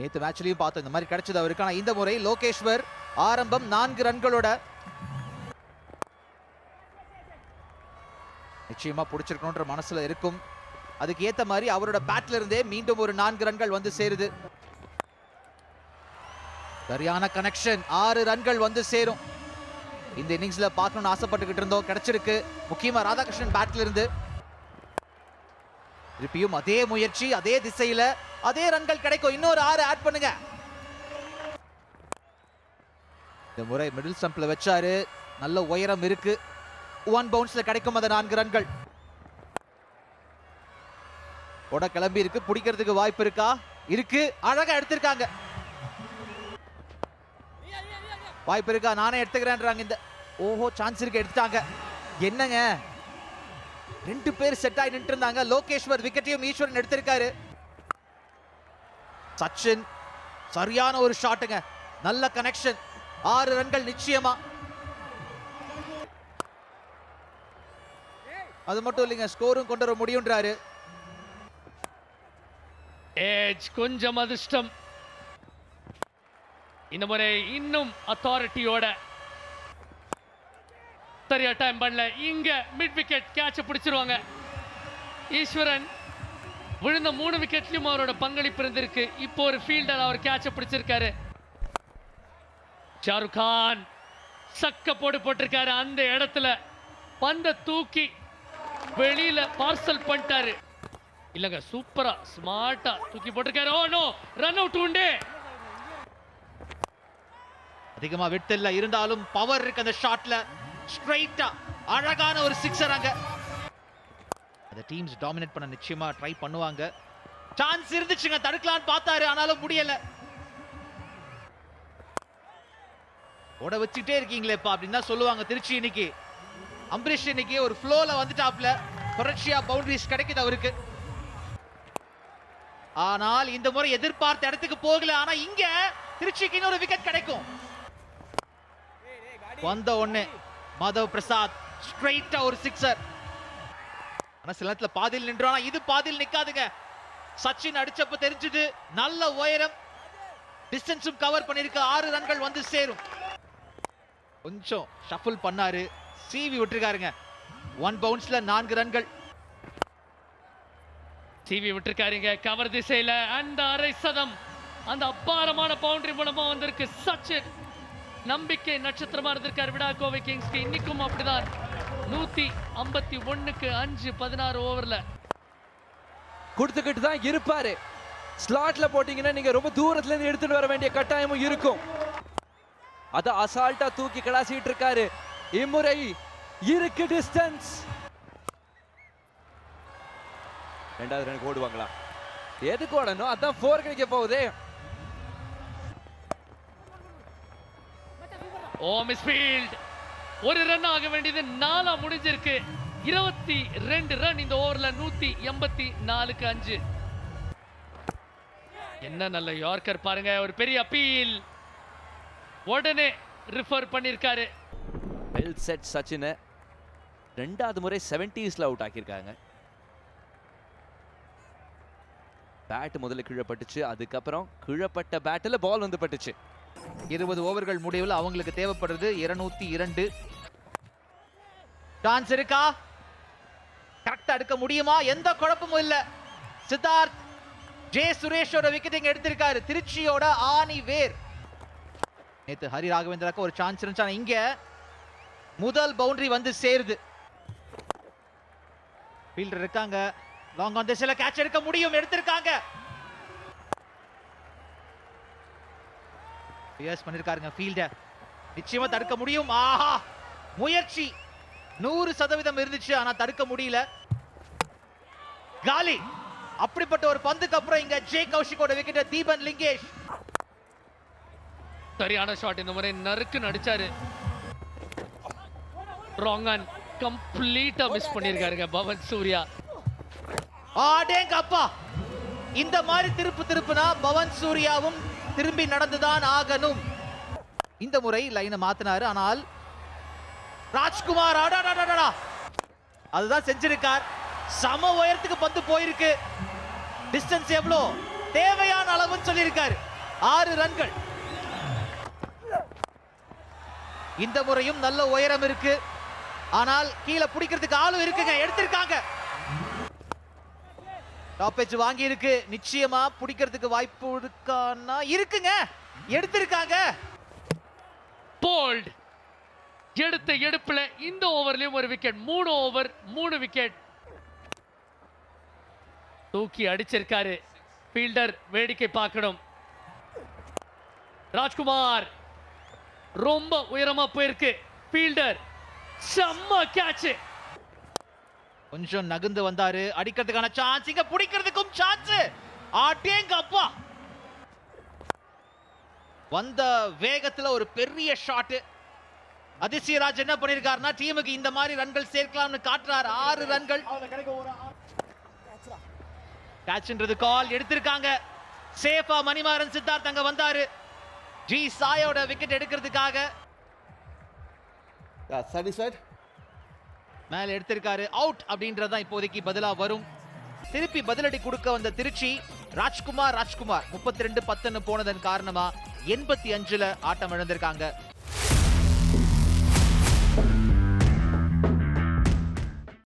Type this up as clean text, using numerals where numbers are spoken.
நேத்து மேட்ச்லயும் பார்த்தோம் இந்த மாதிரி கிடைச்சது அவருக்கு. ஆனா இந்த முறை லோகேஸ்வர் ஆரம்பம் 4 ரன்களோட நிச்சயமா பிடிச்சிருக்கணும்ன்ற மனசுல இருக்கும். அதுக்கு ஏத்த மாதிரி அவரோட பேட்ல இருந்தே மீண்டும் ஒரு 4 ரன்கள் வந்து சேருது. சரியான கனெக்ஷன், 6 ரன்கள் வந்து சேரும். இந்த இன்னிங்ஸ்ல பார்க்கணும்னு ஆசைப்பட்டுக்கிட்டு இருந்தோம், கிடைச்சிருக்கு. முக்கியமா ராதாகிருஷ்ணன் பேட்ல இருந்து திருப்பியும் அதே முயற்சி, அதே திசையில அதே ரன்கள் கிடைக்கும். இன்னொரு 6 ஆட் பண்ணுங்க. இந்த முறை மிடில் ஸ்டம்ப்ல வச்சாரு, நல்ல உயரம் இருக்கு. 1 பவுன்ஸ்ல கிடைக்கும் அந்த 4 ரன்கள். ஓட கிளம்பி இருக்கு, பிடிக்கிறதுக்கு வாய்ப்பு இருக்கா? இருக்கு, அழகா எடுத்திருக்காங்க. வாய்ப்பு இருக்கா? நானே எடுத்துக்கிறேன்றாங்க. இந்த ஓஹோ சான்ஸ் இருக்கு, எடுத்துட்டாங்க. என்னங்க 2 பேர் செட் ஆகி நின்று இருந்தாங்க. லோகேஸ்வர் விக்கெட்டையும் ஈஸ்வரன் எடுத்திருக்காரு. சச்சின் சரியான ஒரு ஷாட்டுங்க, நல்ல கனெக்ஷன். 6 ரன்கள் நிச்சயமா. அது மட்டும் இல்லைங்க, ஸ்கோரும் கொண்டு வர முடியும்ன்றாரு. ஏஜ் கொஞ்சம் அதிர்ஷ்டம். இந்த முறை இன்னும் அத்தாரிட்டியோட சரியா டைம் பண்ணல. இங்க மிட் விக்கெட் கேட்ச பிடிச்சிருவாங்க. ஈஸ்வரன் விழுந்த 3 விக்கெட்லயும் அவரோட பங்களிப்பு இருந்திருக்கு. இப்போ ஒரு ஃபீல்டர் அவர் கேட்ச பிடிச்சிருக்காரு. ஷாருக் கான் சக்க போட்டிருக்காரு. அந்த இடத்துல பந்த தூக்கி வெளியில பார்சல் பண்ணிட்டாரு. இல்லங்க, சூப்பரா ஸ்மார்ட்டா தூக்கி போட்டிருக்காரு. ஓ நோ, ரன் அவுட் உண்டு. அதிகமா விட்டு இல்ல, இருந்தாலும் பவர் இருக்கு அந்த ஷாட்ல. ஸ்ட்ரைட்டா அழகான ஒரு சிக்ஸர். அங்க அந்த டீம்ஸ் டாமினேட் பண்ண நிச்சயமா ட்ரை பண்ணுவாங்க. சான்ஸ் இருந்துச்சுங்க, தடுக்கலான்னு பார்த்தாரு, ஆனாலும் முடியல. ஓட வச்சுட்டே இருக்கீங்களேப்பா அப்படின்னு தான் சொல்லுவாங்க திருச்சி. இன்னைக்கு அம்பரீஷ் இன்னைக்கு ஒரு ஃப்ளோல வந்துட்டாப்ல. தொடர்ச்சியா பவுண்டரிஸ் கிடைக்குது அவருக்கு. ஆனால் இந்த முறை எதிர்பார்த்த இடத்துக்கு போகல. ஆனா இங்க திருச்சிக்கு இன்னொரு விக்கெட் கிடைக்கும். வந்த உடனே மாதவ் பிரசாத் ஸ்ட்ரைட்டா ஒரு சிக்ஸர். ஆனா சில நேரத்துல பாதியில் நின்றானா, இது பாதியில் நிக்காதுங்க. சச்சின் அடிச்சப்ப தெரிஞ்சது, நல்ல உயரம், டிஸ்டன்ஸும் கவர் பண்ணிருக்க. 6 ரன்கள் வந்து சேரும். கொஞ்சம் ஷஃபிள் பண்ணாரு, சீவி விட்டுருக்காருங்க. 1 பவுன்ஸ்ல 4 ரன்கள். டிவி விட்டுருக்காருங்க கவர் திசையில. அந்த அரை சதம், அந்த அப்பாரமான பவுண்டரி மூலமா வந்திருக்கு. சச்சின் நம்பிக்கை நட்சத்திரமா இருந்திருக்காரு விடா கோவை கிங்ஸ்க்கு. இன்னைக்கும் அப்படிதான். 151க்கு 5 16 ஓவர்ல கொடுத்துக்கிட்டு தான் இருப்பாரு. ஸ்லாட்ல போட்டீங்கன்னா நீங்க ரொம்ப தூரத்துல இருந்து எடுத்துட்டு வர வேண்டிய கட்டாயமும் இருக்கும். அத அசால்ட்டா தூக்கி கலாசிட்டு இருக்காரு. இம்முறை இருக்கு டிஸ்டன்ஸ். 2வது ரன் ஓடுவாங்களா? எதுக்கு ஓடணும்? அதான் 4 கிடைக்க போகுதே. ஓ மிஸ்ஃபீல்ட். ஒரு ரன் ஆக வேண்டியது 4 முடிஞ்சிருக்கு. 22 ரன் இந்த ஓவர்ல. 184க்கு 5. என்ன நல்ல யார்க்கர் பாருங்க. ஒரு பெரிய அப்பீல் உடனே ரிஃபர் பண்ணிருக்காரு. Well set Sachin. 2வது முறை 70ஸ்ல அவுட் ஆக்கியிருக்காங்க. பேட் முதல்ல கீழப்பட்டுச்சு, அதுக்கப்புறம் கீழப்பட்ட பேட்ல பால் வந்து பட்டுச்சு. 20 ஓவர்கள் முடிவில் அவங்களுக்கு தேவைப்படுறது 202. சான்ஸ் இருக்கா? கரெக்டா எடுக்க முடியுமா? எந்த குழப்பமும் இல்ல. சித்தார்த் ஜே சுரேஷோட விக்கெட்டிங் எடுத்திருக்காரு. திருச்சியோட ஆணி வேர். நேத்து ஹரி ராகவேந்திராக்கு ஒரு சான்ஸ் இருந்துச்சு, ஆனா இங்க முதல் பவுண்டரி வந்து சேருது. ஃபீல்டர் இருக்காங்க, லாங் ஆன் திசையில கேட்ச் எடுக்க முடியும், எடுத்திருக்காங்க. பியர்ஸ் பண்ணிருக்காருங்க ஃபீல்டர். நிச்சயமா தடுக்க முடியும். ஆஹா, முயற்சி 100% இருந்துச்சு, ஆனா தடுக்க முடியல. காலி. அப்படிப்பட்ட ஒரு பந்துக்கு அப்புறம் இங்க ஜே கௌஷிக்கோட விக்கெட். தீபன் லிங்கேஷ் சரியான ஷாட். இந்த முறை நறுக்கு நடிச்சாரு. ராங் ஆன் கம்ப்ளீட்டா மிஸ் பண்ணிருக்காருங்க பவன் சூர்யா. ஆடேங்க அப்பா, இந்த மாதிரி திருப்புனா பவன் சூர்யாவும் திரும்பி நடந்துதான் ஆகணும். இந்த முறை லைனை மாத்தினாரு, ஆனால் ராஜ்குமார் அதுதான் செஞ்சிருக்கார். சம உயரத்துக்கு பந்து போயிருக்கு. டிஸ்டன்ஸ் எவ்வளோ தேவையான அளவுன்னு சொல்லியிருக்காரு. 6 ரன்கள். இந்த முறையும் நல்ல உயரம் இருக்கு, ஆனால் கீழே பிடிக்கிறதுக்கு ஆளும் இருக்குங்க. எடுத்திருக்காங்க. டாப் எட்ஜ் வாங்கி இருக்கு. நிச்சயமா பிடிக்கிறதுக்கு வாய்ப்பு இருக்கான்னா இருக்குங்க. எடுத்திருக்காங்க. போல்ட் எடுத்த எடுப்புல இந்த ஓவர்லயும் ஒரு விக்கெட். 3 over 3 wicket. தூக்கி அடிச்சிருக்காரு. ஃபீல்டர் வேடிக்கை பார்க்கணும். ராஜ்குமார் ரொம்ப உயரமா போயிருக்கு. ஃபீல்டர் செம்ம கேட்ச். கொஞ்சம் நகுந்து வந்தாரு. அடிக்கிறதுக்கான சான்ஸ், இங்க பிடிக்கிறதுக்கும் சான்ஸ். ஆட்டேங்க அப்பா, வந்த வேகத்துல ஒரு பெரிய ஷாட். அதிசயராஜ் என்ன பண்ணிருக்காருன்னா டீமுக்கு இந்த மாதிரி ரன்கள் சேர்க்கலாம்னு காட்டுறாரு. 6 ரன்கள். கேட்ச்ன்றது கால். எடுத்திருக்காங்க. சேஃபா மணிமாறன் சித்தார்த் அங்க வந்தாரு. ஜி சாயோட விக்கெட் எடுக்கிறதுக்காக. satisfied. மேல எடுத்திருக்காரு. அவுட் அப்படின்றதான் இப்போதைக்கு பதிலா வரும். திருப்பி பதிலடி கொடுக்க வந்த திருச்சி ராஜ்குமார் 32-10 போனதன் காரணமா 85ல ஆட்டம் இழந்திருக்காங்க.